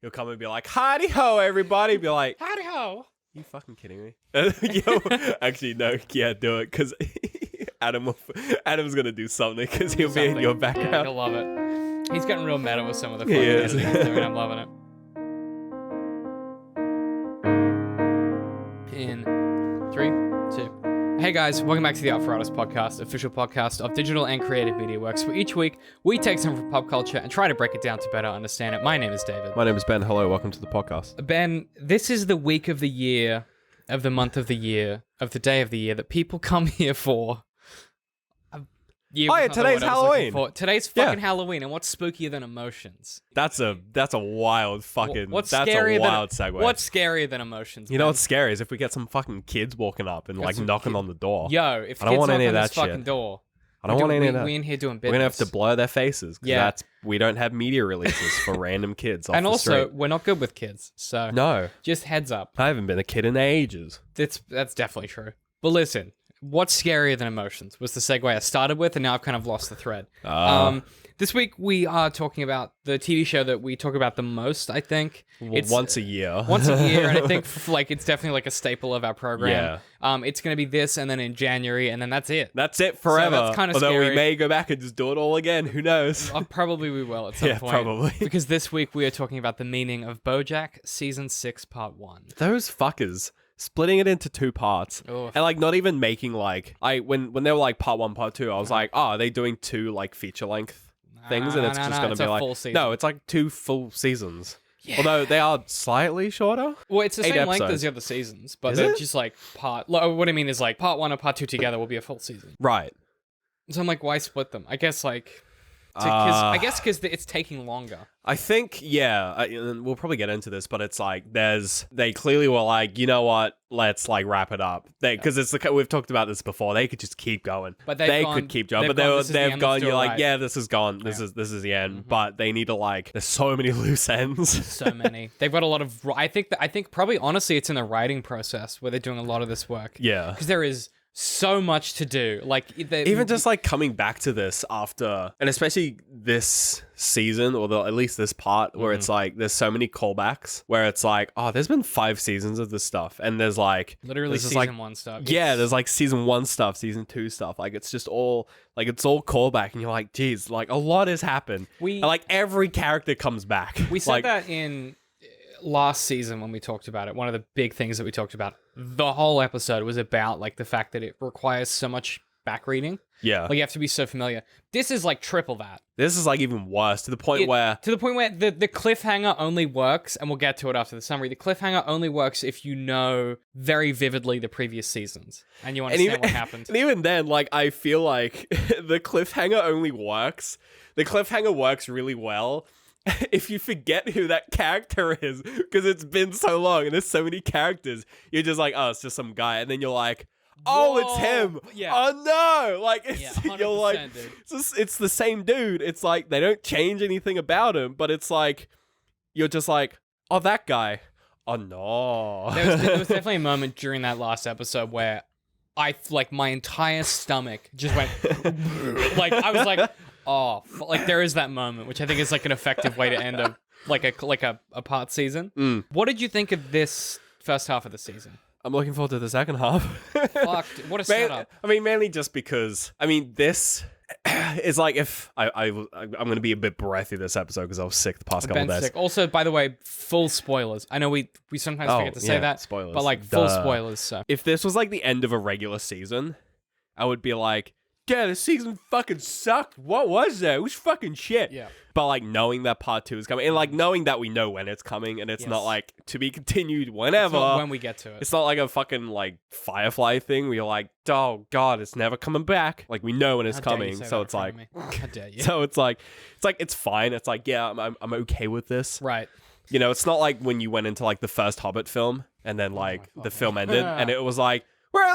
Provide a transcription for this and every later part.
he'll come and be like, "Howdy ho, everybody!" Be like, Howdy ho. "You fucking kidding me?" Yo, actually, no, yeah, do it because Adam's gonna do something because he'll be in your background. He'll love it. He's getting real meta with some of the fun He is. editing he's doing. I'm loving it. In 3, 2. Hey guys, welcome back to the Art for Artists podcast, official podcast of digital and creative media works, where each week we take something from pop culture and try to break it down to better understand it. My name is David. My name is Ben. Hello, welcome to the podcast. Ben, this is the week of the year, of the month of the year, of the day of the year that people come here for. Oh yeah, today's Halloween. Today's fucking Halloween, and what's spookier than emotions? That's a wild fucking. What's that's scarier a wild segue. What's scarier than emotions? You know what's scary is if we get some fucking kids walking up and like knocking on the door. Yo, if I don't kids want knock any on of this that fucking shit. door, I don't want any of that. We in here doing business. We're gonna have to blur their faces because we don't have media releases for random kids off and the also, street. we're not good with kids, so No, just heads up. I haven't been a kid in ages. That's definitely true. But listen, what's scarier than emotions was the segue I started with, and now I've kind of lost the thread. This week we are talking about the TV show that we talk about the most, I think. It's once a year. Once a year, and I think it's definitely like a staple of our program. Yeah. It's going to be this, and then in January, and then that's it. That's it forever. So that's kind of Although scary. we may go back and just do it all again. Who knows? Probably we will at some point. Probably. Because this week we are talking about the meaning of Bojack Season 6, Part 1. Those fuckers. Splitting it into 2 parts. Oof. And like not even making like when they were like part 1, part 2, I was like, oh, are they doing 2 like feature length things? And it's just gonna it's be a like full season. no, it's like 2 full seasons. Yeah. Although they are slightly shorter. Well, it's the 8 same length episodes. as the other seasons, but Is they're it? just like what I mean is like Part 1 and Part 2 together will be a full season. Right. So I'm like, why split them? I guess because it's taking longer. I think, and we'll probably get into this, but it's like they clearly were like, you know what, let's like wrap it up. Because we've talked about this before. They could just keep going. But they could keep going. But they've gone. You're like, yeah, this is gone. This is the end. But they need to like. There's so many loose ends. So many. They've got a lot of. I think probably honestly, it's in the writing process where they're doing a lot of this work. Yeah. Because there is so much to do. Like even just like coming back to this after, and especially this season, or at least this part where it's like there's so many callbacks where it's like, oh, there's been 5 seasons of this stuff, and there's like literally season 1 stuff. Yeah, there's like season 1 stuff, season 2 stuff. Like it's just all like it's all callback, and you're like, geez, like a lot has happened. And like every character comes back. We said that in last season when we talked about it. One of the big things that we talked about the whole episode was about like the fact that it requires so much back reading. Yeah. Like you have to be so familiar. This is like triple that. This is like even worse to the point where the cliffhanger only works, and we'll get to it after the summary. The cliffhanger only works if you know very vividly the previous seasons and you understand what happened. And even then, like I feel like the cliffhanger only works. The cliffhanger works really well if you forget who that character is, because it's been so long and there's so many characters. You're just like, oh, it's just some guy, and then you're like, oh, it's him. Yeah. Oh no! Like you're like, dude. it's the same dude. It's like they don't change anything about him, but it's like you're just like, oh, that guy. Oh no! There was definitely a moment during that last episode where I like my entire stomach just went like I was like, oh, like there is that moment, which I think is like an effective way to end a part season. What did you think of this first half of the season? I'm looking forward to the second half. Fuck, what a setup. I mean, mainly just because, I mean, this is like if I'm going to be a bit breathy this episode because I was sick the past couple of days. Sick. Also, by the way, full spoilers. I know we sometimes forget to say that. Spoilers. But like full spoilers. So if this was like the end of a regular season, I would be like, yeah, this season fucking sucked. What was that? It was fucking shit. Yeah. But like knowing that part 2 is coming, and like knowing that we know when it's coming, and it's not like to be continued whenever. It's not when we get to it. It's not like a fucking like Firefly thing where you're like, oh god, it's never coming back. Like we know when it's coming, so it's like, how dare you? so it's fine. It's like, yeah, I'm okay with this. Right. You know, it's not like when you went into like the first Hobbit film, and then like the film ended, and it was like, we're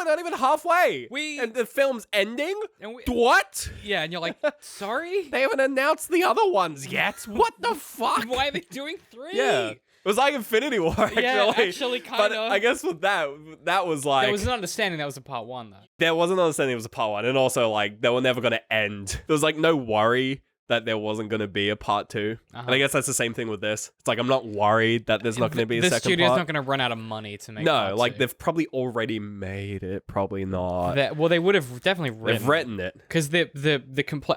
not even halfway. And the film's ending? What? Yeah, and you're like, sorry? They haven't announced the other ones yet. What the fuck? Why are they doing 3? Yeah. It was like Infinity War, actually. Yeah, actually, kind but of. I guess with that was like... There was an understanding that was a part 1, though. There was an understanding it was a part 1, and also, like, they were never going to end. There was, like, no worry that there wasn't going to be a part 2. And I guess that's the same thing with this. It's like, I'm not worried that there's not going to be a second part. The studio's not going to run out of money to make No, like, 2. they've probably already made it. Probably not. Well, they would have definitely They've written it. Because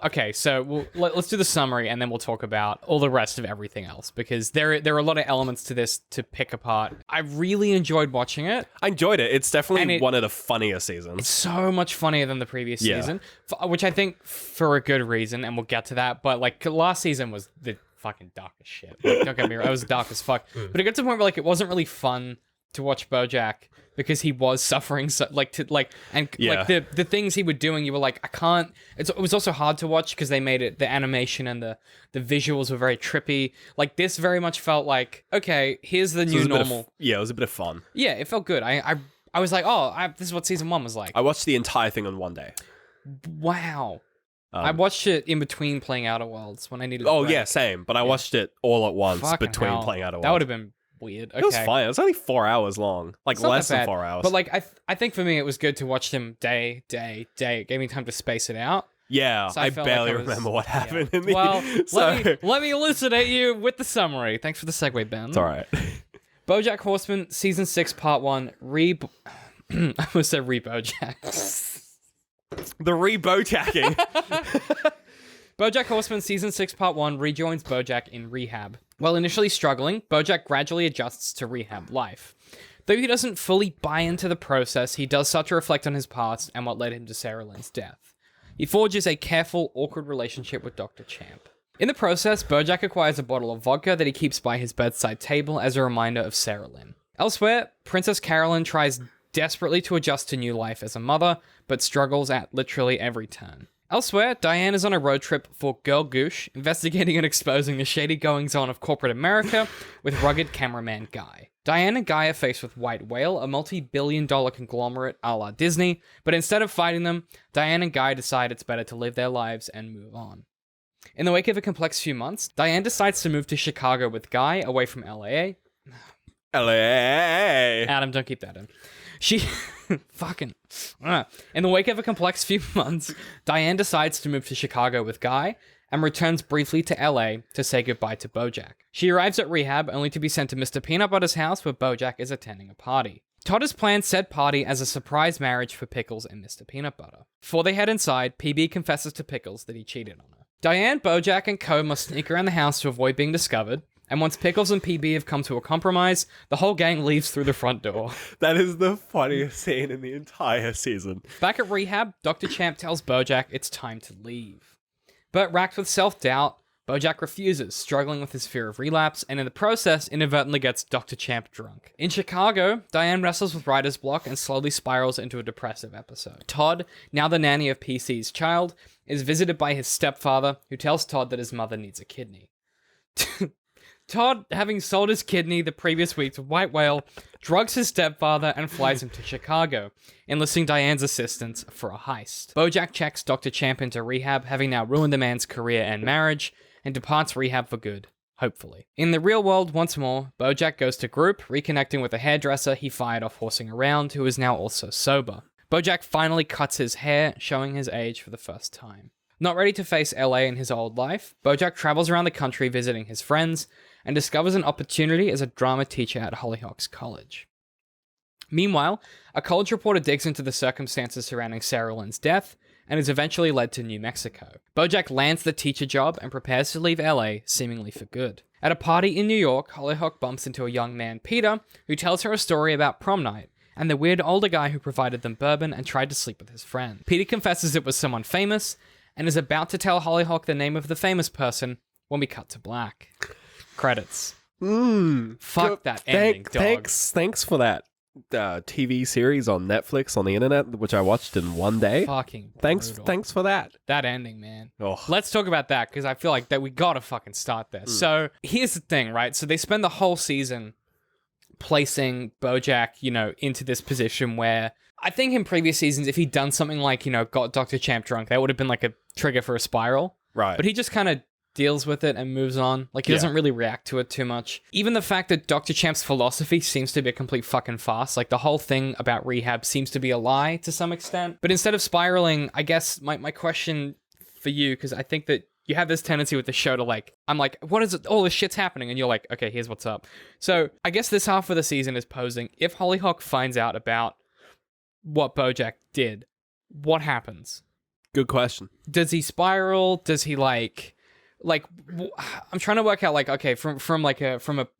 okay, so let's do the summary, and then we'll talk about all the rest of everything else, because there are a lot of elements to this to pick apart. I really enjoyed watching it. I enjoyed it. It's definitely one of the funnier seasons. So much funnier than the previous season, which I think for a good reason, and we'll get to that. But like last season was the fucking darkest shit. Like, don't get me wrong, it was dark as fuck. But it got to the point where like it wasn't really fun to watch BoJack because he was suffering like the things he was doing, you were like, I can't. It was also hard to watch because they made it, the animation and the visuals were very trippy. Like this very much felt like, okay, here's the new normal. It was a bit of fun. Yeah, it felt good. I was like, oh, this is what season 1 was like. I watched the entire thing on one day. Wow. I watched it in between playing Outer Worlds when I needed. Oh yeah, same. But I watched it all at once between playing Outer Worlds. That would have been weird. Okay. It was fine. It was only 4 hours long, like less than 4 hours. But like, I think for me it was good to watch them day. It gave me time to space it out. Yeah, So I barely remember what happened in the. Well, let me elucidate you with the summary. Thanks for the segue, Ben. It's all right. Bojack Horseman season 6 part 1. I almost said Bojack. The Bojacking. Bojack Horseman season 6 part 1 rejoins Bojack in rehab. While initially struggling, Bojack gradually adjusts to rehab life. Though he doesn't fully buy into the process, he does start to reflect on his past and what led him to Sarah Lynn's death. He forges a careful, awkward relationship with Dr. Champ. In the process, Bojack acquires a bottle of vodka that he keeps by his bedside table as a reminder of Sarah Lynn. Elsewhere, Princess Carolyn tries desperately to adjust to new life as a mother, but struggles at literally every turn. Elsewhere, Diane is on a road trip for Girl Goosh, investigating and exposing the shady goings-on of corporate America with rugged cameraman Guy. Diane and Guy are faced with White Whale, a multi-billion-dollar conglomerate a la Disney, but instead of fighting them, Diane and Guy decide it's better to live their lives and move on. In the wake of a complex few months, Diane decides to move to Chicago with Guy, away from LA. Adam, don't keep that in. She... In the wake of a complex few months, Diane decides to move to Chicago with Guy and returns briefly to LA to say goodbye to Bojack. She arrives at rehab only to be sent to Mr. Peanut Butter's house where Bojack is attending a party. Todd has planned said party as a surprise marriage for Pickles and Mr. Peanut Butter. Before they head inside, PB confesses to Pickles that he cheated on her. Diane, Bojack, and Co must sneak around the house to avoid being discovered, and once Pickles and PB have come to a compromise, the whole gang leaves through the front door. That is the funniest scene in the entire season. Back at rehab, Dr. Champ tells Bojack it's time to leave. But racked with self-doubt, Bojack refuses, struggling with his fear of relapse, and in the process inadvertently gets Dr. Champ drunk. In Chicago, Diane wrestles with writer's block and slowly spirals into a depressive episode. Todd, now the nanny of PC's child, is visited by his stepfather, who tells Todd that his mother needs a kidney. Todd, having sold his kidney the previous week to White Whale, drugs his stepfather and flies him to Chicago, enlisting Diane's assistance for a heist. Bojack checks Dr. Champ into rehab, having now ruined the man's career and marriage, and departs rehab for good, hopefully. In the real world, once more, Bojack goes to group, reconnecting with a hairdresser he fired off horsing around, who is now also sober. Bojack finally cuts his hair, showing his age for the first time. Not ready to face LA in his old life, Bojack travels around the country visiting his friends, and discovers an opportunity as a drama teacher at Hollyhocks College. Meanwhile, a college reporter digs into the circumstances surrounding Sarah Lynn's death, and is eventually led to New Mexico. Bojack lands the teacher job and prepares to leave LA, seemingly for good. At a party in New York, Hollyhock bumps into a young man, Peter, who tells her a story about prom night, and the weird older guy who provided them bourbon and tried to sleep with his friend. Peter confesses it was someone famous, and is about to tell Hollyhock the name of the famous person when we cut to black. Credits. Fuck that ending, dog. Thanks for that TV series on Netflix on the internet, which I watched in one day. Fucking brutal. Thanks for that. That ending, man. Oh. Let's talk about that, because I feel like that we gotta fucking start there. So here's the thing, right? So they spend the whole season placing Bojack, into this position where I think in previous seasons, if he'd done something like, got Dr. Champ drunk, that would have been like a trigger for a spiral. Right. But he just kind of deals with it and moves on. Like, he doesn't really react to it too much. Even the fact that Dr. Champ's philosophy seems to be a complete fucking farce. Like, the whole thing about rehab seems to be a lie to some extent. But instead of spiraling, I guess my question for you, because I think that you have this tendency with the show to like, I'm like, what is it? All this shit's happening. And you're like, okay, here's what's up. So I guess this half of the season is posing, if Hollyhock finds out about what Bojack did, what happens? Good question. Does he spiral? Does he like, I'm trying to work out like, okay, from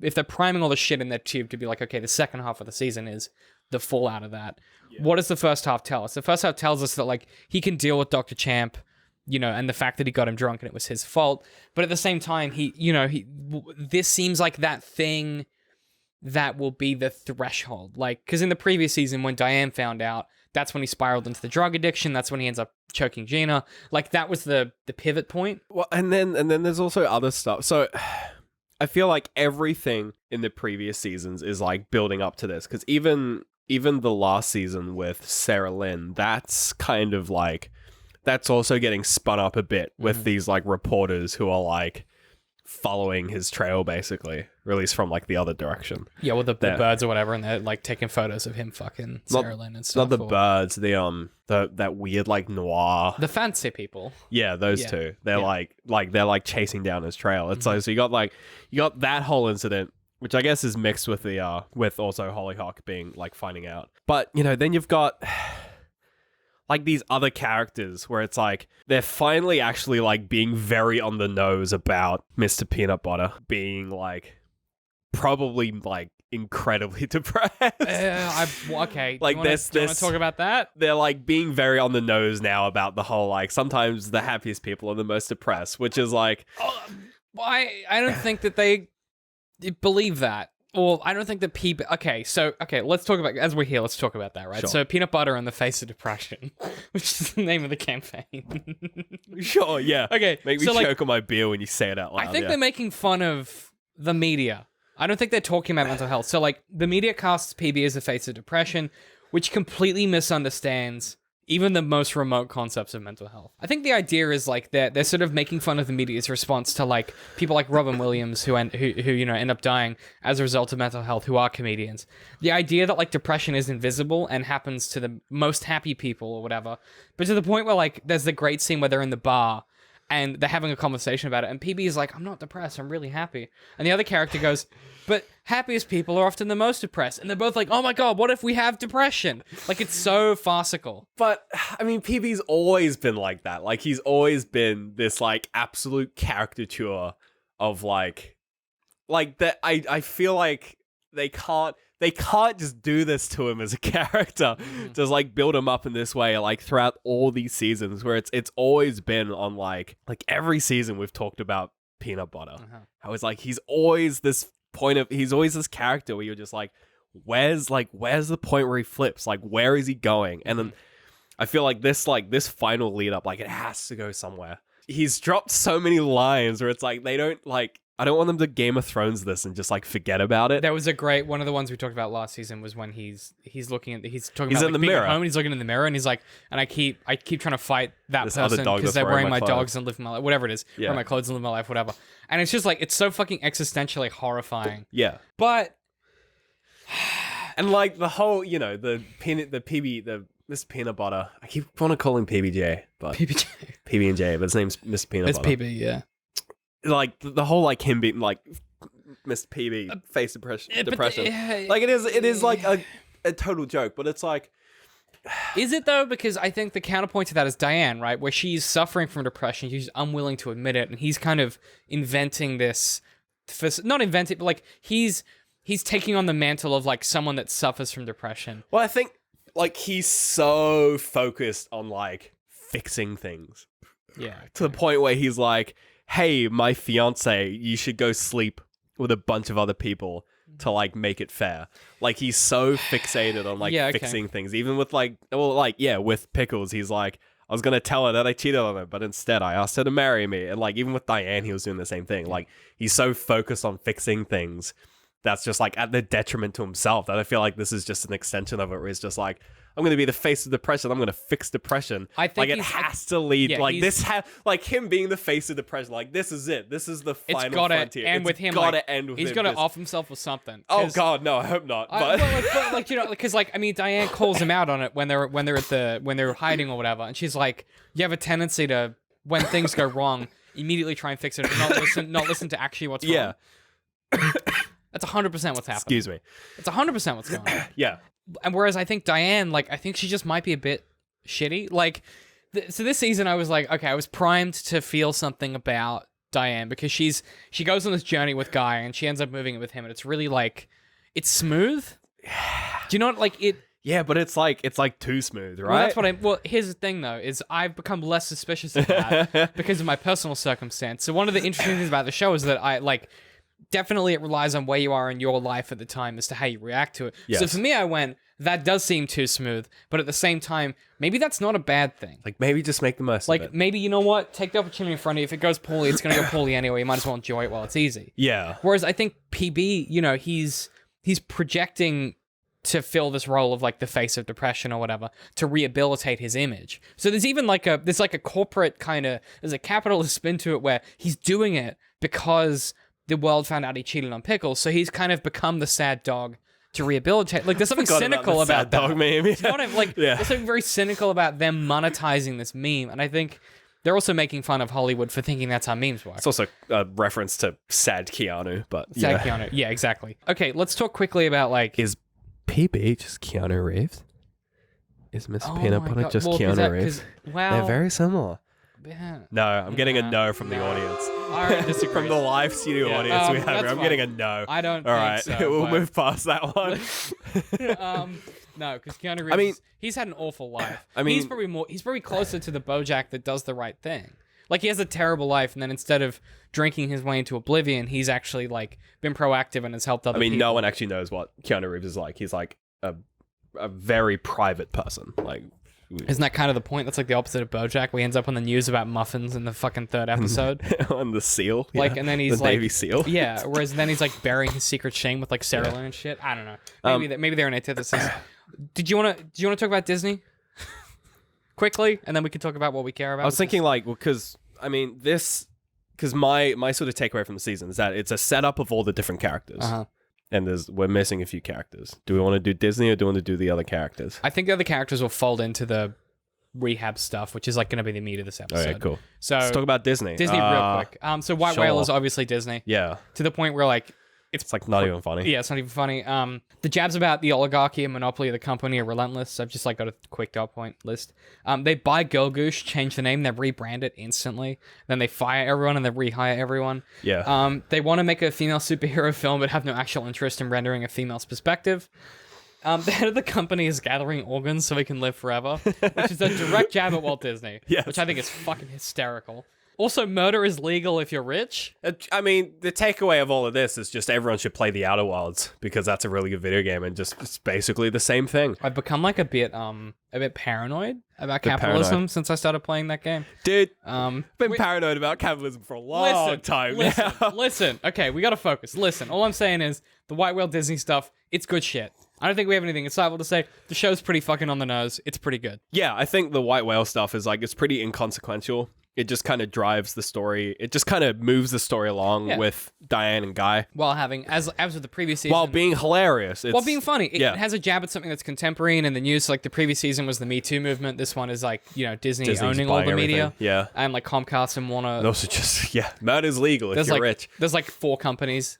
if they're priming all the shit in their tube to be like, okay, the second half of the season is the fallout of that. Yeah. What does the first half tell us? The first half tells us that like he can deal with Dr. Champ, you know, and the fact that he got him drunk and it was his fault. But at the same time, this seems like that thing that will be the threshold. Like, because in the previous season, when Diane found out, that's when he spiraled into the drug addiction. That's when he ends up choking Gina. Like, that was the pivot point. Well, and then there's also other stuff. So I feel like everything in the previous seasons is like building up to this. Because even the last season with Sarah Lynn, that's kind of like, that's also getting spun up a bit with these like reporters who are like following his trail, basically, released from like the other direction. Yeah, with the birds or whatever, and they're like taking photos of him fucking Sarah Lynn and stuff. Not the birds, that weird like noir, the fancy people. Yeah, those two. They're they're like chasing down his trail. It's like, so you got that whole incident, which I guess is mixed with the with also Hollyhock being like finding out. But you know, then you've got like these other characters where it's like they're finally actually like being very on the nose about Mr. Peanut Butter being like probably like incredibly depressed. Okay. Like do you want to talk about that? They're like being very on the nose now about the whole like sometimes the happiest people are the most depressed, which is like I don't think that they believe that. Well, I don't think that people... Okay, let's talk about... As we're here, let's talk about that, right? Sure. So, Peanut Butter in the Face of Depression, which is the name of the campaign. Sure, yeah. Okay, Make me choke on my beer when you say it out loud. I think they're making fun of the media. I don't think they're talking about mental health. So, like, the media casts PB as the face of depression, which completely misunderstands even the most remote concepts of mental health. I think the idea is like they're sort of making fun of the media's response to like people like Robin Williams who you know end up dying as a result of mental health, who are comedians. The idea that like depression is invisible and happens to the most happy people or whatever, but to the point where like there's the great scene where they're in the bar and they're having a conversation about it, and PB is like, I'm not depressed, I'm really happy. And the other character goes, but happiest people are often the most depressed. And they're both like, oh my god, what if we have depression? Like, it's so farcical. But, I mean, PB's always been like that. Like, he's always been this, like, absolute caricature of, like that. I feel like they can't just do this to him as a character. Just like build him up in this way, like throughout all these seasons, where it's always been on like every season we've talked about Peanut Butter. How it's like he's always this character where you're just like, where's the point where he flips? Like, where is he going? And then I feel like this final lead up, like it has to go somewhere. He's dropped so many lines where it's like they don't like. I don't want them to Game of Thrones this and just like forget about it. That was a great one of the ones we talked about last season was when he's talking about in like, the being mirror. at home and he's looking in the mirror and he's like, and I keep trying to fight that person because they're wearing my dogs and living my life, whatever it is, wearing my clothes and living my life, whatever. And it's just like it's so fucking existentially horrifying. Yeah, but and like the whole, you know, Mr. Peanut Butter. I keep want to call him PBJ, but PB and J, but his name's Mr. Peanut Butter. It's PB, yeah. Like the whole like him being like Mr. PB face depression. Like it is like a total joke, but it's like, is it though? Because I think the counterpoint to that is Diane, right? Where she's suffering from depression, she's unwilling to admit it, and he's kind of inventing this, not inventing, but like he's taking on the mantle of like someone that suffers from depression. Well, I think like he's so focused on like fixing things, to the point where he's like, hey, my fiance, you should go sleep with a bunch of other people to like make it fair. Like he's so fixated on like fixing things, even with with Pickles. He's like, I was gonna tell her that I cheated on her, but instead I asked her to marry me. And like even with Diane, he was doing the same thing. Like he's so focused on fixing things that's just like at the detriment to himself that I feel like this is just an extension of it, where he's just like, I'm going to be the face of depression. I'm going to fix depression. I think like it has to lead like this. Like him being the face of depression. Like this is it. This is the final frontier. And with him, gotta end with he's him. Got to off himself with something. Oh God, no! I hope not. But like you know, because like I mean, Diane calls him out on it when they're hiding or whatever, and she's like, you have a tendency to when things go wrong. immediately try and fix it, and not listen to actually what's wrong. Yeah. That's 100% what's happening. Excuse me. It's 100% what's going on. Yeah. And whereas I think Diane, like, I think she just might be a bit shitty. Like, so this season I was like, okay, I was primed to feel something about Diane because she goes on this journey with Guy and she ends up moving it with him, and it's really like, it's smooth. Do you know what, like, it... Yeah, but it's like too smooth, right? Well, that's what well, here's the thing, though, is I've become less suspicious of that because of my personal circumstance. So one of the interesting things about the show is that I, like, definitely it relies on where you are in your life at the time as to how you react to it. Yes. So for me, I went, that does seem too smooth, but at the same time, maybe that's not a bad thing. Like, maybe just make the most of it. Like, maybe, you know what? Take the opportunity in front of you. If it goes poorly, it's going to go poorly anyway. You might as well enjoy it while it's easy. Yeah. Whereas I think PB, you know, he's projecting to fill this role of like the face of depression or whatever to rehabilitate his image. So there's even like a corporate kind of, there's a capitalist spin to it where he's doing it because the world found out he cheated on Pickles. So he's kind of become the sad dog to rehabilitate. Like, there's something cynical about that. Dog meme. You know what I'm, like, Yeah. there's something very cynical about them monetizing this meme. And I think they're also making fun of Hollywood for thinking that's how memes work. It's also a reference to sad Keanu, but Sad Keanu. Yeah, exactly. Okay, let's talk quickly about like... Is PB just Keanu Reeves? Is Miss Oh Peanut my Butter God. just Well, 'cause Keanu that- Reeves? 'cause- well, They're very similar. yeah. No, I'm getting a Nah, no from the nah. audience. I already disagree. From the live studio Yeah, audience we have that's here, I'm fine. getting a no. I don't All right, think so, we'll but- move past that one. No, because Keanu Reeves, mean- he's had an awful life. I mean- he's probably closer to the Bojack that does the right thing. Like, he has a terrible life, and then instead of drinking his way into oblivion, he's actually like been proactive and has helped other I mean, people. no one actually knows what Keanu Reeves is like. He's like a very private person. Like, Isn't that kind of the point? That's like the opposite of Bojack, where he ends up on the news about muffins in the fucking third episode. on the seal, Like, yeah. and then he's the like, Navy SEAL. Yeah, whereas then he's like burying his secret shame with like Sarah Lynn and shit. I don't know. Maybe they're an antithesis. Do you want to talk about Disney quickly, and then we can talk about what we care about? I was thinking like, because I mean, because my sort of takeaway from the season is that it's a setup of all the different characters. Uh-huh. And we're missing a few characters. Do we want to do Disney or do we want to do the other characters? I think the other characters will fold into the rehab stuff, which is like going to be the meat of this episode. Okay, cool. So Let's talk about Disney. Disney real quick. So White sure. Whale is obviously Disney, Yeah. to the point where like It's like not even funny. yeah, it's not even funny. The jabs about the oligarchy and monopoly of the company are relentless. I've just like got a quick dot point list. They buy Girl Goosh, change the name, they rebrand it instantly. Then they fire everyone and they rehire everyone. Yeah. They want to make a female superhero film but have no actual interest in rendering a female's perspective. The head of the company is gathering organs so he can live forever, which is a direct jab at Walt Disney, Yes. which I think is fucking hysterical. Also, murder is legal if you're rich. I mean, the takeaway of all of this is just everyone should play the Outer Wilds because that's a really good video game and just it's basically the same thing. I've become like a bit paranoid about capitalism paranoid. since I started playing that game. Dude, Um, been paranoid about capitalism for a long time now. Listen. Okay, we gotta focus. Listen, all I'm saying is the White Whale Disney stuff. It's good shit. I don't think we have anything insightful to say. The show's pretty fucking on the nose. It's pretty good. Yeah, I think the White Whale stuff is like, it's pretty inconsequential. It just kind of drives the story. It just kind of moves the story along Yeah. with Diane and Guy. While having, as with the previous season, While being hilarious. while being funny, it yeah. has a jab at something that's contemporary and in the news. Like the previous season was the Me Too movement. This one is like, you know, Disney Disney's owning all buying the everything. media. Yeah. And like Comcast and Warner. And also just, yeah, murder's legal if There's you're like rich. there's like 4 companies,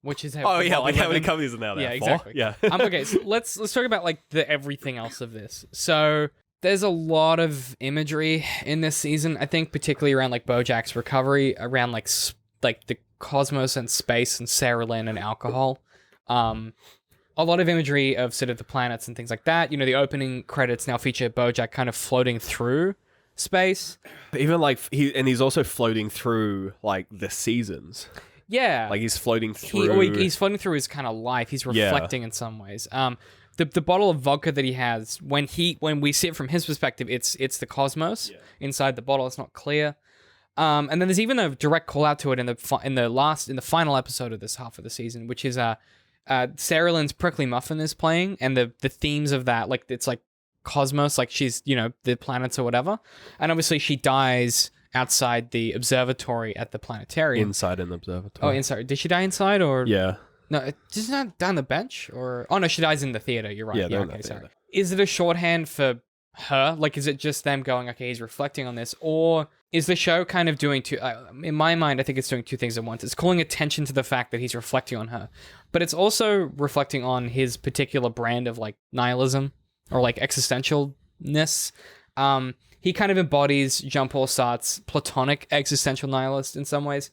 which is Oh, yeah, like how many companies? companies are now there? Yeah, 4? exactly. Yeah. Okay, so let's talk about like the everything else of this. So there's a lot of imagery in this season. I think particularly around like Bojack's recovery, around like the cosmos and space and Sarah Lynn and alcohol. A lot of imagery of sort of the planets and things like that. You know, the opening credits now feature Bojack kind of floating through space. But even like, he's also floating through like the seasons. Yeah, Like he's floating through. he's floating through his kind of life. He's Yeah. reflecting in some ways. The bottle of vodka that he has, when we see it from his perspective, it's the cosmos inside the bottle. It's not clear. And then there's even a direct call out to it in the final episode of this half of the season, which is Sarah Lynn's Prickly Muffin is playing, and the themes of that, like it's like cosmos, like she's, you know, the planets or whatever, and obviously she dies outside the observatory at the planetarium. Inside an observatory. Oh, inside. Did she die inside or? Yeah. No, she's not down the bench or... Oh, no, she dies in the theater. You're right. Yeah, Yeah, they're in okay, the sorry. theater. Is it a shorthand for her? Like, is it just them going, okay, he's reflecting on this? Or is the show kind of doing two... in my mind, I think it's doing two things at once. It's calling attention to the fact that he's reflecting on her, but it's also reflecting on his particular brand of, like, nihilism or, like, existentialness. He kind of embodies Jean-Paul Sartre's platonic existential nihilist in some ways,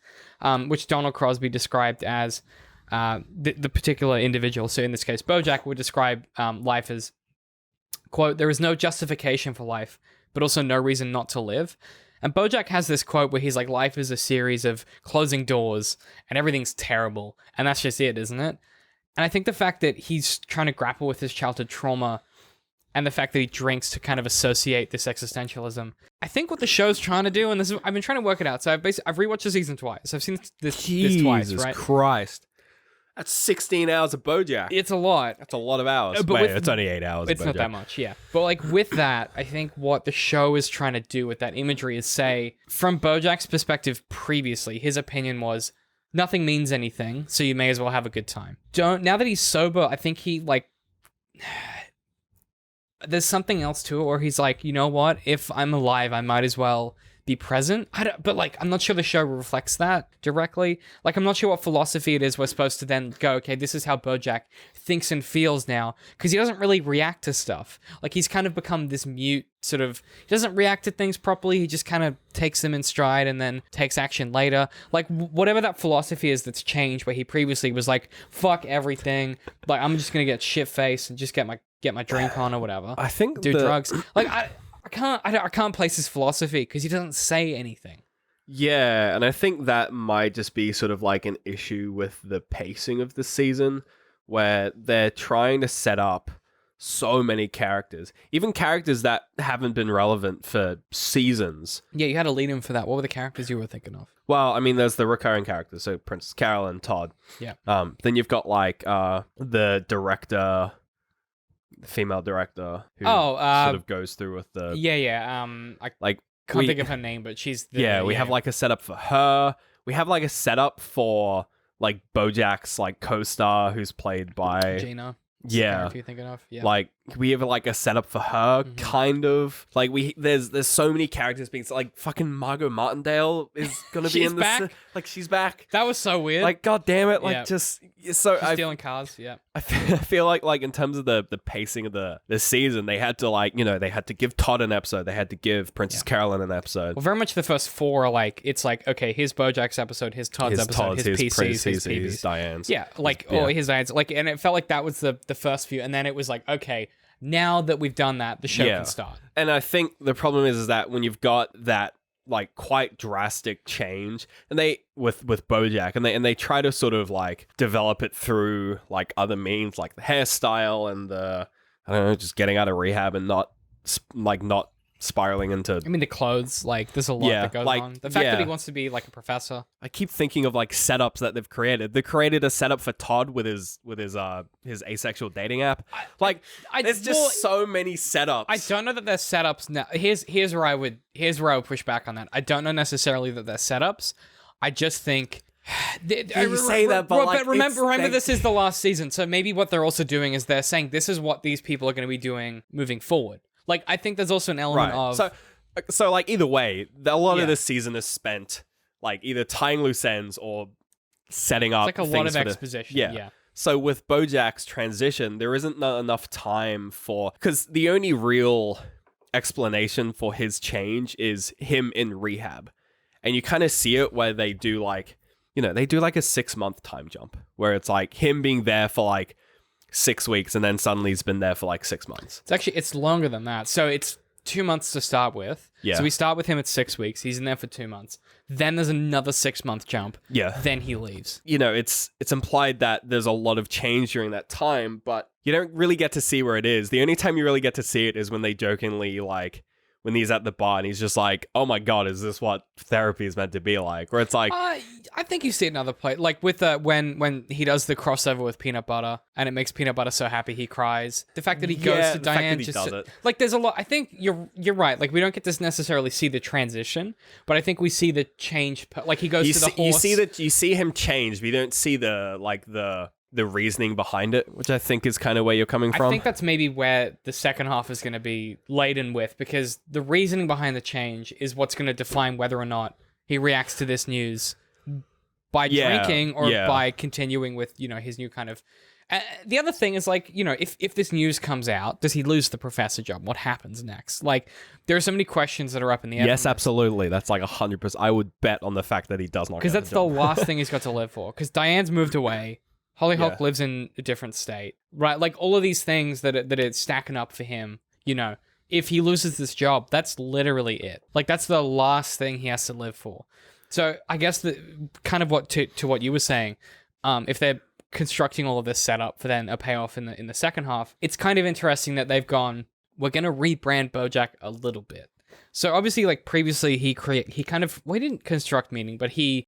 which Donald Crosby described as the particular individual. So in this case, Bojack would describe life as, quote, "There is no justification for life, but also no reason not to live." And Bojack has this quote where he's like, life is a series of closing doors and everything's terrible. And that's just it, isn't it? And I think the fact that he's trying to grapple with his childhood trauma and the fact that he drinks to kind of associate this existentialism. I think what the show's trying to do, and this is, I've been trying to work it out. So I've rewatched the season twice. I've seen this twice, right? Jesus Christ. That's 16 hours of Bojack. It's a lot. That's a lot of hours. But Wait, it's only 8 hours It's of Bojack. not that much, yeah. But like with that, I think what the show is trying to do with that imagery is say, from Bojack's perspective previously, his opinion was, nothing means anything, so you may as well have a good time. Now that he's sober, I think he like... there's something else to it where he's like, you know what? If I'm alive, I might as well be present. But like, I'm not sure the show reflects that directly. Like, I'm not sure what philosophy it is we're supposed to then go, okay, this is how Bojack thinks and feels now. Because he doesn't really react to stuff. Like, he's kind of become this mute sort of, he doesn't react to things properly. He just kind of takes them in stride and then takes action later. Like, whatever that philosophy is that's changed, where he previously was like, fuck everything. Like, I'm just going to get shit-faced and just get my drink on or whatever. I think do drugs. Like, I can't place his philosophy because he doesn't say anything. Yeah, and I think that might just be sort of like an issue with the pacing of the season, where they're trying to set up so many characters, even characters that haven't been relevant for seasons. Yeah, you had to lead him for that. What were the characters you were thinking of? Well, I mean, there's the recurring characters, so Princess Carolyn, Todd. Yeah. Then you've got like the director, the female director, who sort of goes through with the I can't think of her name, but she's we have like a setup for her. We have like a setup for like Bojack's like co-star, who's played by Gina. Yeah, if you're thinking of, yeah. Like we have like a setup for her, kind of like there's so many characters being like fucking Margot Martindale is gonna be in this. Back? Like she's back. That was so weird. Like god damn it! Like Yeah. just so She's stealing cars. Yeah. I feel like in terms of the pacing of the season, they had to they had to give Todd an episode, they had to give Princess Carolyn an episode. Well, very much the first four are like, it's like, okay, here's Bojack's episode, here's Todd's episode, his PC's, his PB's. Diane's. Yeah, like, or his Diane's. Like, and it felt like that was the first few, and then it was like, okay, now that we've done that, the show can start. And I think the problem is that when you've got that like quite drastic change, and they with Bojack, and they try to sort of like develop it through like other means, like the hairstyle and the I don't know, just getting out of rehab and not spiraling into. I mean, the clothes, like, there's a lot that goes on. The fact that he wants to be like a professor. I keep thinking of like setups that they've created. They created a setup for Todd with his asexual dating app. There's just so many setups. I don't know that they're setups now. Here's where I would push back on that. I don't know necessarily that they're setups. I just think. You say that, but remember, this is the last season, so maybe what they're also doing is they're saying this is what these people are going to be doing moving forward. Like, I think there's also an element of... So like, either way, a lot of this season is spent, like, either tying loose ends or setting up It's like a lot of exposition, yeah. So with Bojack's transition, there isn't enough time for... Because the only real explanation for his change is him in rehab. And you kind of see it where they do, like... they do, like, a 6-month time jump. Where it's, like, him being there for, like... 6 weeks, and then suddenly he's been there for like 6 months. It's longer than that. So it's 2 months to start with. Yeah. So we start with him at 6 weeks. He's in there for 2 months. Then there's another 6-month jump. Yeah. Then he leaves. It's implied that there's a lot of change during that time, but you don't really get to see where it is. The only time you really get to see it is when they jokingly like when he's at the bar and he's just like, oh my god, is this what therapy is meant to be like? Where it's like... I think you see it in other place. Like with when he does the crossover with Peanut Butter and it makes Peanut Butter so happy he cries. The fact that he goes to Diane like there's a lot... I think you're right. Like we don't get to necessarily see the transition, but I think we see the change. Like he goes to the horse. You see him change, but you don't see the the reasoning behind it, which I think is kind of where you're coming from. I think that's maybe where the second half is going to be laden with, because the reasoning behind the change is what's going to define whether or not he reacts to this news by drinking or by continuing with, his new kind of... the other thing is, like, if this news comes out, does he lose the professor job? What happens next? Like, there are so many questions that are up in the air. Yes, absolutely. That's like 100%. I would bet on the fact that he does not. Because that's the last thing he's got to live for. Because Diane's moved away. Hollyhock lives in a different state, right? Like, all of these things that are stacking up for him, if he loses this job, that's literally it. Like, that's the last thing he has to live for. So I guess kind of to what you were saying, if they're constructing all of this setup for then a payoff in the second half, it's kind of interesting that they've gone, we're going to rebrand Bojack a little bit. So obviously, like, previously he didn't construct meaning, but he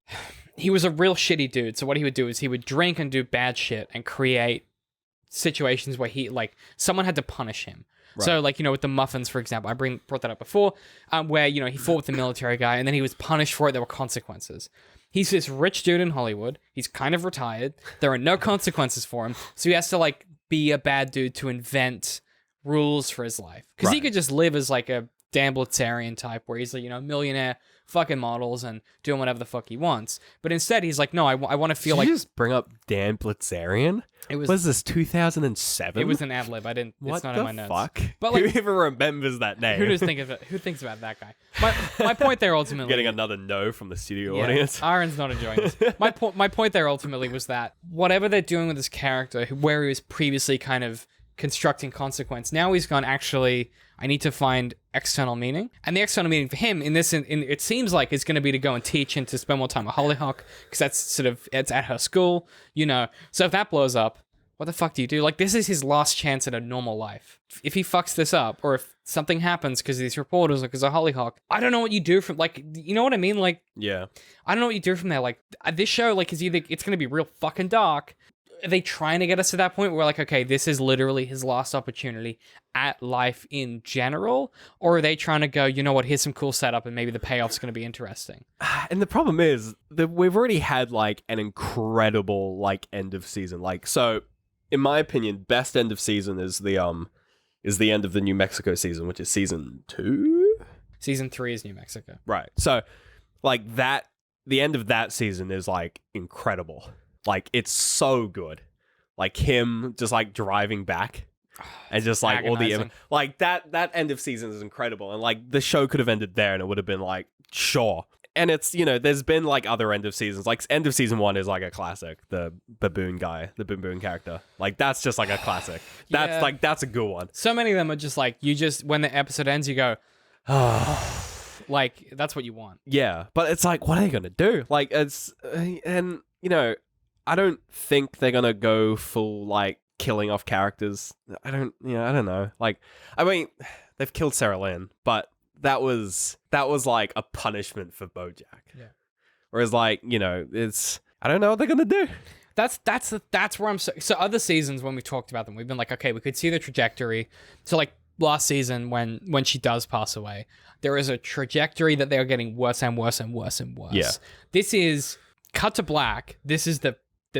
was a real shitty dude. So what he would do is he would drink and do bad shit and create situations where someone had to punish him. Right. So, like, with the muffins, for example, I brought that up before, where, he fought with the military guy and then he was punished for it. There were consequences. He's this rich dude in Hollywood. He's kind of retired. There are no consequences for him. So he has to, like, be a bad dude to invent rules for his life. Because he could just live as, like, a Dan Blitzerian type where he's, like, millionaire, fucking models and doing whatever the fuck he wants. But instead, he's like, no, I want to feel like... Did you just bring up Dan Blitzerian? Was this 2007? It was an ad lib. It's not in my notes. What the fuck? But, like, who even remembers that name? Who thinks about that guy? My point there ultimately... Getting another no from the studio audience. Aaron's not enjoying this. My point there ultimately was that whatever they're doing with this character, where he was previously kind of constructing consequence, now he's gone, actually, I need to find external meaning. And the external meaning for him it seems like it's going to be to go and teach and to spend more time with Hollyhock, because it's at her school, So if that blows up, what the fuck do you do? Like, this is his last chance at a normal life. If he fucks this up, or if something happens because of these reporters or because of Hollyhock, I don't know what you do from, like, you know what I mean? Like, yeah, I don't know what you do from there. Like, this show, like, is either it's going to be real fucking dark. Are they trying to get us to that point where we're like, okay, this is literally his last opportunity at life in general? Or are they trying to go, you know what, here's some cool setup and maybe the payoff's going to be interesting? And the problem is that we've already had, like, an incredible, like, end of season. Like, so in my opinion, best end of season is the end of the New Mexico season, which is season 2. Season 3 is New Mexico. Right. So, like, the end of that season is, like, incredible. Like, it's so good. Like, him just, like, driving back and just, like, agonizing. all the... Like, that end of season is incredible. And, like, the show could have ended there and it would have been, like, sure. And it's, there's been, like, other end of seasons. Like, end of season 1 is, like, a classic. The baboon guy, the baboon character. Like, that's just, like, a classic. That's, like, that's a good one. So many of them are just, like, when the episode ends, you go, oh... Like, that's what you want. Yeah. But it's, like, what are they going to do? Like, it's... And, I don't think they're gonna go full, like, killing off characters. I don't know. Like, I mean, they've killed Sarah Lynn, but that was like a punishment for Bojack. Yeah. Whereas, like, it's, I don't know what they're gonna do. That's where I'm so other seasons when we talked about them, we've been like, okay, we could see the trajectory. So, like, last season when she does pass away, there is a trajectory that they are getting worse and worse and worse and worse. Yeah. This is cut to black. This is the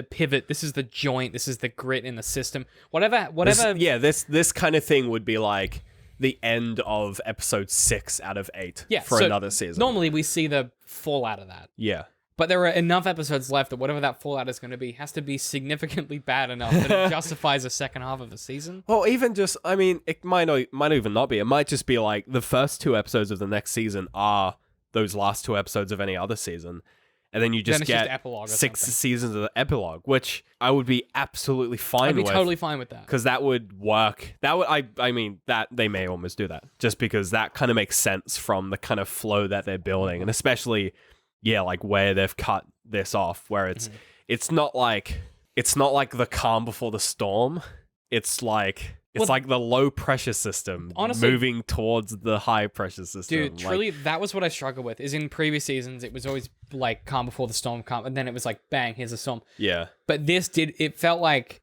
pivot, this is the joint, this is the grit in the system. Whatever. This kind of thing would be like the end of episode 6 out of 8 for another season. Normally we see the fallout of that. Yeah. But there are enough episodes left that whatever that fallout is going to be has to be significantly bad enough that it justifies a second half of the season. Well, even just, I mean, it might even not be. It might just be like the first 2 episodes of the next season are those last 2 episodes of any other season. And then you just get just 6 seasons of the epilogue, which I would be absolutely fine with. I'd be totally fine with that. Because that would work. That would, I mean, that they may almost do that. Just because that kind of makes sense from the kind of flow that they're building. And especially, like where they've cut this off, where it's not like the calm before the storm. It's like... It's like the low pressure system moving towards the high pressure system. Dude, truly, that was what I struggled with. Is in previous seasons, it was always like calm before the storm, calm, and then it was like bang, here's a storm. Yeah. But it felt like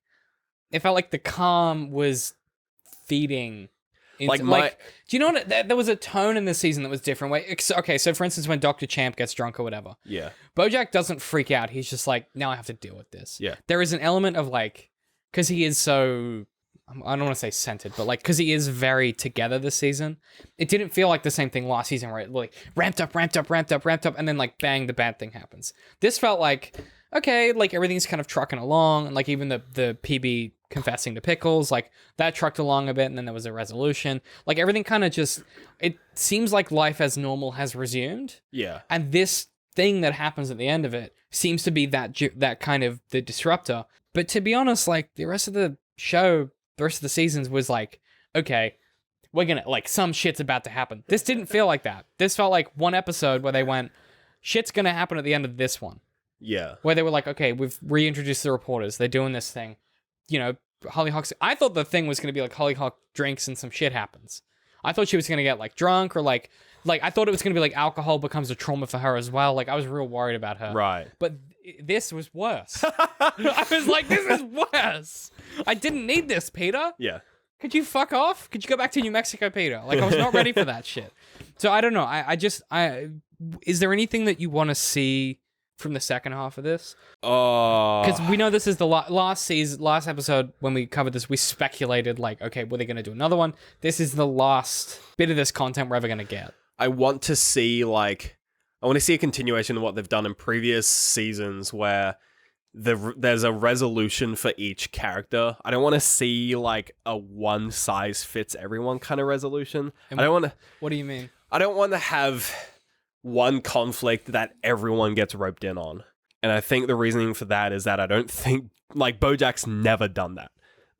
the calm was feeding Like, do you know what? There was a tone in this season that was different. Okay, so for instance, when Dr. Champ gets drunk or whatever, yeah, Bojack doesn't freak out. He's just like, now I have to deal with this. Yeah. There is an element of like, because he is so, I don't want to say centered, but like, because he is very together this season. It didn't feel like the same thing last season where it like ramped up, and then like bang, the bad thing happens. This felt like, okay, like everything's kind of trucking along, and like even the PB confessing to Pickles, like that trucked along a bit, and then there was a resolution. Like everything kind of just, it seems like life as normal has resumed. Yeah. And this thing that happens at the end of it seems to be that kind of the disruptor. But to be honest, like the rest of the show, the rest of the seasons was like, okay, we're gonna, like, some shit's about to happen. This didn't feel like that. This felt like one episode where they went, shit's gonna happen at the end of this one. Yeah. Where they were like, okay, we've reintroduced the reporters. They're doing this thing. You know, Hollyhock's... I thought the thing was going to be like Hollyhock drinks and some shit happens. I thought she was going to get like drunk or like I thought it was going to be like alcohol becomes a trauma for her as well. Like I was real worried about her. Right. But this was worse. I was like, this is worse. I didn't need this, Peter. Yeah. Could you fuck off? Could you go back to New Mexico, Peter? Like I was not ready for that shit. So I don't know. Is there anything that you want to see from the second half of this? Because we know this is the last episode when we covered this, we speculated like, okay, were they going to do another one? This is the last bit of this content we're ever going to get. I want to see a continuation of what they've done in previous seasons where there's a resolution for each character. I don't want to see like a one size fits everyone kind of resolution. And I don't want to... What do you mean? I don't want to have one conflict that everyone gets roped in on. And I think the reasoning for that is that I don't think, like, Bojack's never done that.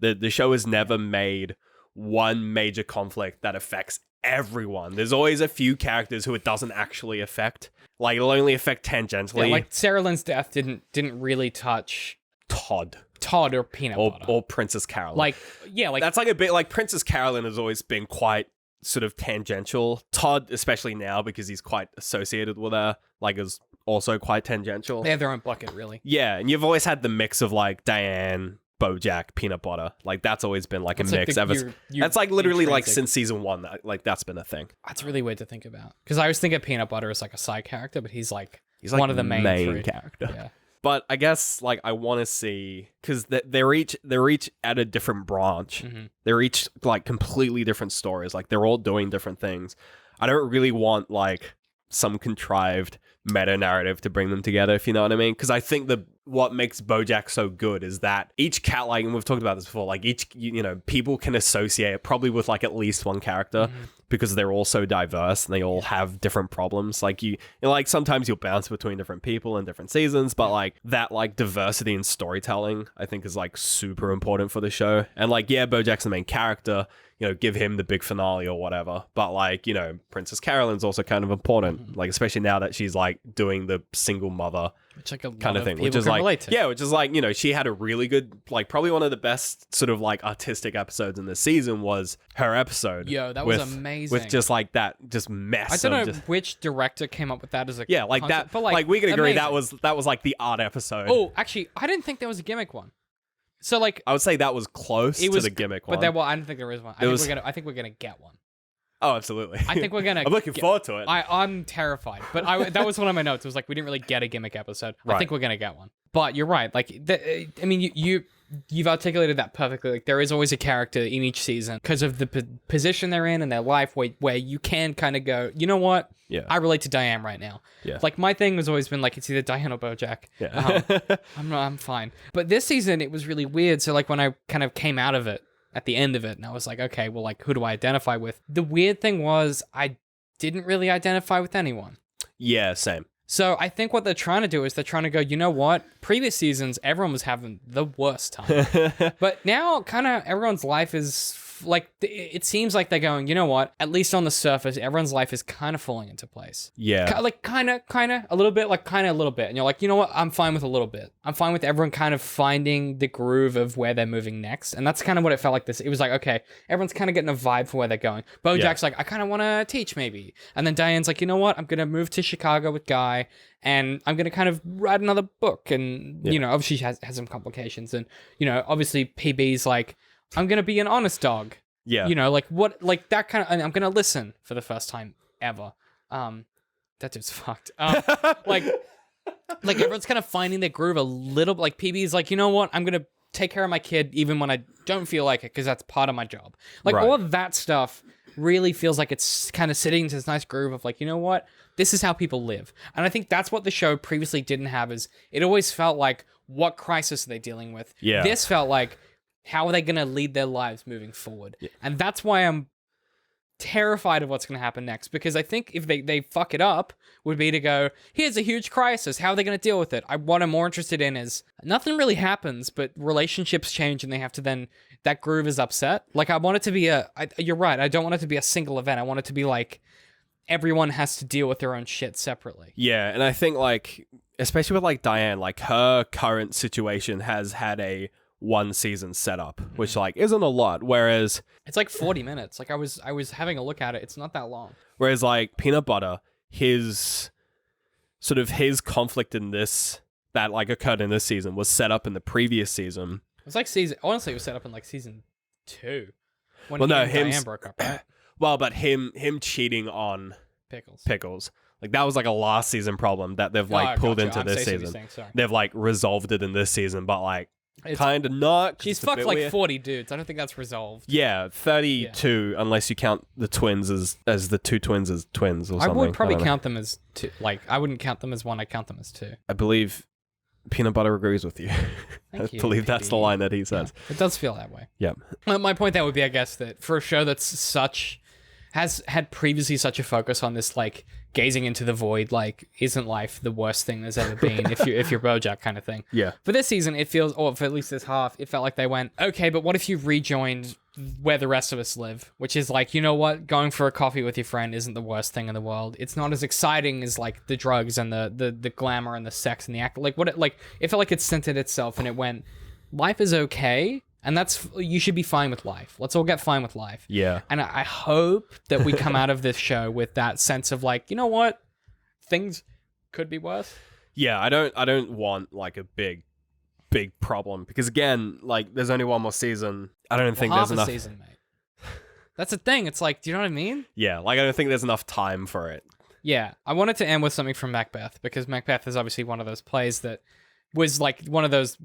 The show has never made one major conflict that affects everyone. There's always a few characters who it doesn't actually affect. Like, it'll only affect tangentially. Yeah, like Sarah Lynn's death didn't really touch Todd or Peanut Butter. Or Princess Carolyn. Like, yeah, like... That's like a bit, like, Princess Carolyn has always been quite sort of tangential. Todd, especially now, because he's quite associated with her, like, is also quite tangential. They have their own bucket, really. Yeah, and you've always had the mix of, like, Diane, Bojack, Peanut Butter. Like, that's always been, like, That's a like mix. That's, like, literally, like, since season one, like, that's been a thing. That's really weird to think about. Because I always think of Peanut Butter as, like, a side character, but he's one of the main three. character. Yeah. But I guess, like, I want to see, because they're each at a different branch. Mm-hmm. They're each, like, completely different stories. Like, they're all doing different things. I don't really want, like, some contrived meta narrative to bring them together, if you know what I mean. Because I think what makes Bojack so good is that each cat, like, and we've talked about this before, like, each, you know, people can associate it probably with, like, at least one character. Mm-hmm. Because they're all so diverse and they all have different problems. Like like sometimes you'll bounce between different people in different seasons, but like that like diversity in storytelling, I think is like super important for the show. And like, yeah, Bojack's the main character, you know, give him the big finale or whatever. But like, you know, Princess Carolyn's also kind of important, like especially now that she's like doing the single mother which like a kind of thing, which is like, yeah, which is like, you know, she had a really good, like probably one of the best sort of like artistic episodes in the season was her episode. Yo, that was amazing. With just like that, just mess. I don't know which director came up with that as a like concept, that. But like we can agree amazing. that was like the art episode. Oh, actually, I didn't think there was a gimmick one. So like, I would say that was close to the gimmick one. But I don't think there is one. I think we're gonna get one. Oh, absolutely. I think we're gonna. I'm looking forward to it. I'm terrified, but that was one of my notes. It was like we didn't really get a gimmick episode. Right. I think we're gonna get one. But you're right. Like, I mean, you've articulated that perfectly. Like, there is always a character in each season because of the position they're in their life, where you can kind of go, you know what? Yeah. I relate to Diane right now. Yeah. Like my thing has always been like it's either Diane or Bojack. Yeah. I'm fine. But this season it was really weird. So like when I kind of came out of it at the end of it, and I was like, okay, well, like who do I identify with? The weird thing was I didn't really identify with anyone. Yeah, same. So I think what they're trying to do is they're trying to go, you know what? Previous seasons, everyone was having the worst time. But now kind of everyone's life is like, it seems like they're going, you know what? At least on the surface, everyone's life is kind of falling into place. Yeah. Like kind of, a little bit, like kind of a little bit. And you're like, you know what? I'm fine with a little bit. I'm fine with everyone kind of finding the groove of where they're moving next. And that's kind of what it felt like this. It was like, okay, everyone's kind of getting a vibe for where they're going. Bojack's like, I kind of want to teach maybe. And then Diane's like, you know what? I'm going to move to Chicago with Guy. And I'm going to kind of write another book. And, you know, obviously she has some complications. And, you know, obviously PB's like, I'm going to be an honest dog. Yeah. You know, like what, like that kind of. And I'm gonna listen for the first time ever. That dude's fucked. Like everyone's kind of finding their groove a little. Like PB's like, you know what? I'm gonna take care of my kid even when I don't feel like it because that's part of my job. Like all of that stuff really feels like it's kind of sitting into this nice groove of like, you know what? This is how people live. And I think that's what the show previously didn't have. Is it always felt like, what crisis are they dealing with? Yeah. This felt like, how are they going to lead their lives moving forward? Yeah. And that's why I'm terrified of what's going to happen next, because I think if they fuck it up would be to go, here's a huge crisis, how are they going to deal with it? What I'm more interested in is nothing really happens, but relationships change and they have to then, that groove is upset. Like I want it to be you're right, I don't want it to be a single event. I want it to be like everyone has to deal with their own shit separately. Yeah, and I think like, especially with like Diane, like her current situation has had a 1 season setup, which like isn't a lot, whereas it's like 40 minutes. Like I was having a look at it, it's not that long. Whereas like Peanut Butter, his conflict in this that like occurred in this season was set up in the previous season. It was like honestly it was set up in like season 2 when Diane broke up, right? Well, but him cheating on Pickles. Like that was like a last season problem that they've like pulled into this season. They've like resolved it in this season, but like kind of not. She's fucked like weird. 40 dudes. I don't think that's resolved. Yeah, 32 unless you count the twins as the two twins as twins or something. I would probably count them as two. Like I wouldn't count them as one. I count them as two. I believe Peanut Butter agrees with you. I believe that's the line that he says. Yeah, it does feel that way. Yeah. My point there would be, I guess, that for a show that's has had previously such a focus on this like gazing into the void, like isn't life the worst thing there's ever been if you're Bojack kind of thing. Yeah. For this season, it feels, or for at least this half, it felt like they went, okay, but what if you rejoined where the rest of us live, which is like, you know what, going for a coffee with your friend isn't the worst thing in the world. It's not as exciting as like the drugs and the glamour and the sex and the act. Like it felt like it centered itself and it went, life is okay. And you should be fine with life. Let's all get fine with life. Yeah. And I hope that we come out of this show with that sense of like, you know what? Things could be worse. Yeah, I don't want like a big problem because again, like there's only one more season. I don't think there's enough season, mate. That's the thing. It's like, do you know what I mean? Yeah, like I don't think there's enough time for it. Yeah. I wanted to end with something from Macbeth because Macbeth is obviously one of those plays that was like one of those.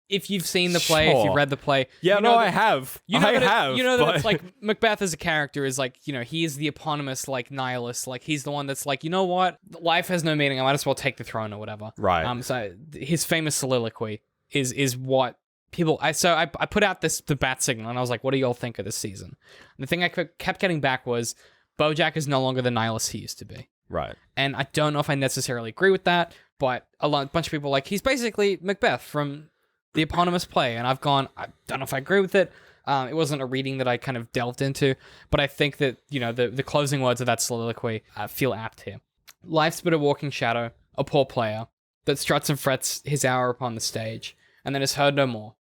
If you've seen the play, if you've read the play. Yeah, I have. You know that it's like Macbeth as a character is like, you know, he is the eponymous like nihilist. Like he's the one that's like, you know what? Life has no meaning. I might as well take the throne or whatever. Right. So his famous soliloquy is what people... I put out the bat signal and I was like, what do y'all think of this season? And the thing I kept getting back was Bojack is no longer the nihilist he used to be. Right. And I don't know if I necessarily agree with that, but a bunch of people like, he's basically Macbeth from the eponymous play, and I've gone, I don't know if I agree with it. It wasn't a reading that I kind of delved into, but I think that, you know, the closing words of that soliloquy feel apt here. Life's but a walking shadow, a poor player, that struts and frets his hour upon the stage, and then is heard no more.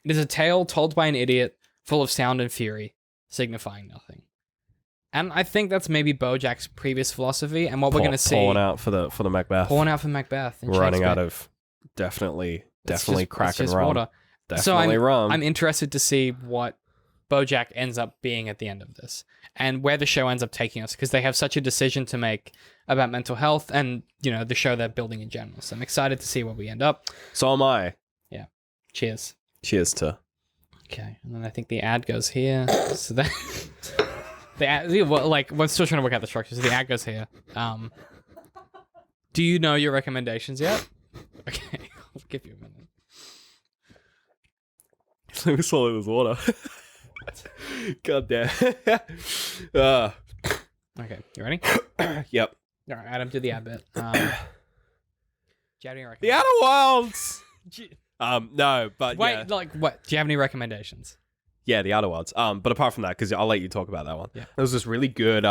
It is a tale told by an idiot, full of sound and fury, signifying nothing. And I think that's maybe Bojack's previous philosophy, and what we're going to see... Pouring out for the Macbeth. Pouring out for Macbeth. We're running out of definitely crack and rum. Water. Definitely rum. I'm interested to see what Bojack ends up being at the end of this and where the show ends up taking us because they have such a decision to make about mental health and, you know, the show they're building in general. So I'm excited to see where we end up. So am I. Yeah. Cheers. Cheers to. Okay. And then I think the ad goes here. So that... the ad, we're still trying to work out the structure. So the ad goes here. Do you know your recommendations yet? Okay. I'll give you a minute. Let me swallow this water. God damn. Okay, you ready? Yep. All right, Adam, do the ad bit. Do you have any recommendations? The Outer Wilds! No, but wait, yeah. like, what? Do you have any recommendations? Yeah, The Outer Wilds. But apart from that, because I'll let you talk about that one. Yeah. There was this really good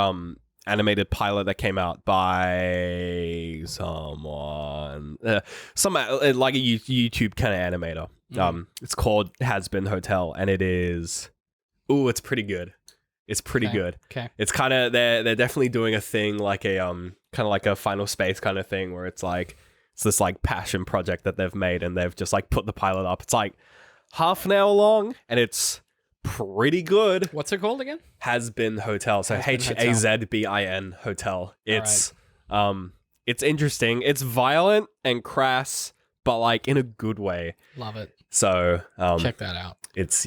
animated pilot that came out by someone, like a YouTube kind of animator. It's called Has Been Hotel, and it is, it's pretty good. It's pretty good. Okay. It's kind of they're definitely doing a thing like a kind of like a Final Space kind of thing where it's like it's this like passion project that they've made and they've just like put the pilot up. It's like half an hour long and it's pretty good. What's it called again? Has Been Hotel. So Has Been Hotel. Hazbin Hotel. It's interesting. It's violent and crass, but like in a good way. Love it. So Check that out. it's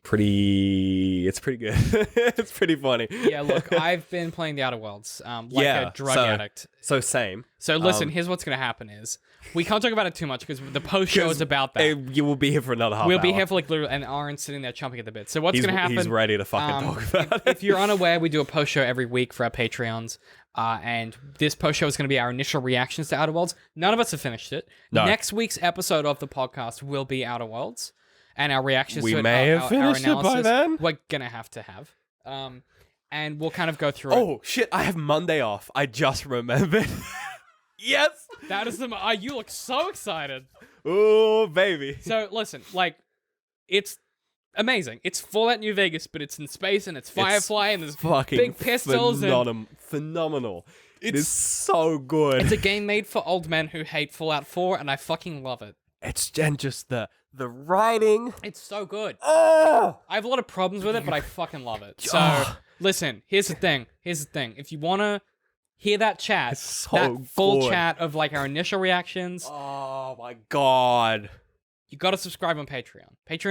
pretty good. It's pretty funny. Yeah, look, I've been playing the Outer Worlds like a drug addict. So same. So listen, here's what's going to happen is we can't talk about it too much because the post show is about that. You will be here for another half We'll hour. be here for like literally, and Aaron's sitting there chomping at the bit. So what's going to happen? He's ready to fucking talk about it. If you're unaware, we do a post show every week for our Patreons. And this post show is going to be our initial reactions to Outer Worlds. None of us have finished it. No. Next week's episode of the podcast will be Outer Worlds. And our reactions We to it, may have our finished it by analysis, then. we're going to have. And we'll kind of go through it. Oh, shit. I have Monday off. I just remembered. Yes. That is the... you look so excited. Oh, baby. So, listen, like, it's amazing. It's Fallout New Vegas, but it's in space, and it's Firefly, and there's fucking big pistols. Phenomenal. It is so good. It's a game made for old men who hate Fallout 4, and I fucking love it. It's and just the writing. It's so good. Oh, I have a lot of problems with it, but I fucking love it. So, listen, here's the thing. If you want to hear that chat, it's so that full good. chat of like our initial reactions, Oh my god. you got to subscribe on Patreon.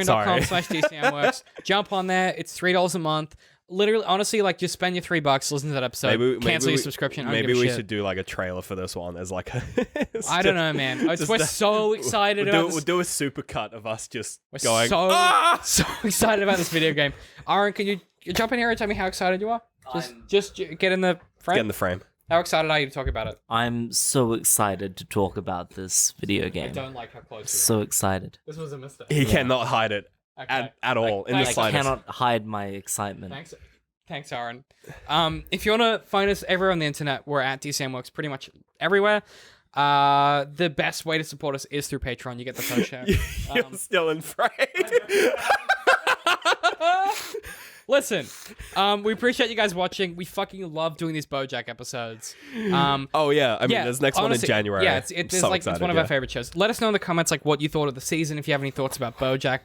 Sorry. Patreon.com/Dcm.Works. Jump on there. It's $3 a month. Literally, honestly, like just spend your $3, listen to that episode, cancel your subscription. Maybe we should do like a trailer for this one as like a I don't know, man. We're so excited about this. We'll do a super cut of us just We're going so excited about this video game. Aaron, can you jump in here and tell me how excited you are? Just get in the frame. Get in the frame. How excited are you to talk about it? I'm so excited to talk about this video game. I don't like how close you are. So excited. This was a mistake. He cannot hide it Okay. at all in the Thanks. I slightest. cannot hide my excitement. Thanks, Aaron. If you want to find us everywhere on the internet, we're at Dcm.Works pretty much everywhere. The best way to support us is through Patreon. You get the post show. You're still in frame. Listen, we appreciate you guys watching. We fucking love doing these Bojack episodes. Oh yeah, I mean, there's next honestly, one in January. Yeah, it's so like excited, it's one of our favorite shows. Let us know in the comments like what you thought of the season. If you have any thoughts about Bojack,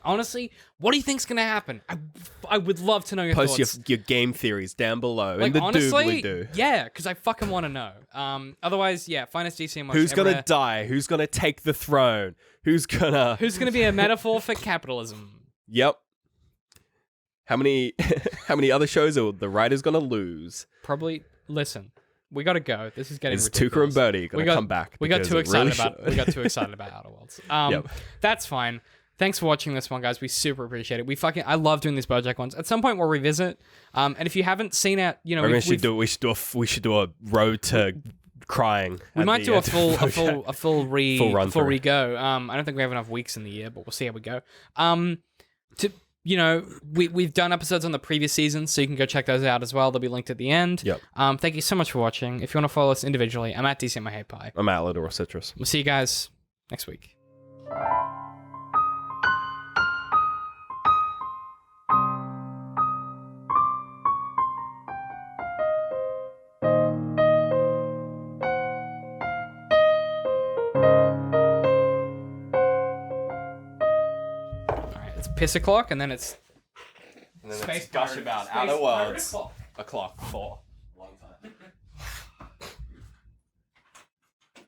honestly, what do you think's gonna happen? I would love to know your Post thoughts. your game theories down below in Like, the honestly, doobly-doo. yeah, because I fucking want to know. Otherwise, yeah, find us Dcm.Works. Who's gonna die? Who's gonna take the throne? Who's gonna be a metaphor for capitalism? Yep. How many other shows are the writers gonna lose? Probably. Listen, we gotta go. This is getting Is ridiculous. Tuca and Birdie gonna come back? We got Because too it excited really about. should. We got too excited about Outer Worlds. Yep. That's fine. Thanks for watching this one, guys. We super appreciate it. I love doing these Bojack ones. At some point, we'll revisit. And if you haven't seen it, you know, we should do a road to crying. We at might the do a end of Bojack. full run through. re-go. I don't think we have enough weeks in the year, but we'll see how we go. We've done episodes on the previous season, so you can go check those out as well. They'll be linked at the end. Yep. Thank you so much for watching. If you want to follow us individually, I'm at DCM I Hate Pie. I'm at Little Citrus. We'll see you guys next week. It's piss o'clock, and then it's And then Space it's gush pirate- about space Outer pirate Worlds. o'clock. O'clock. 4.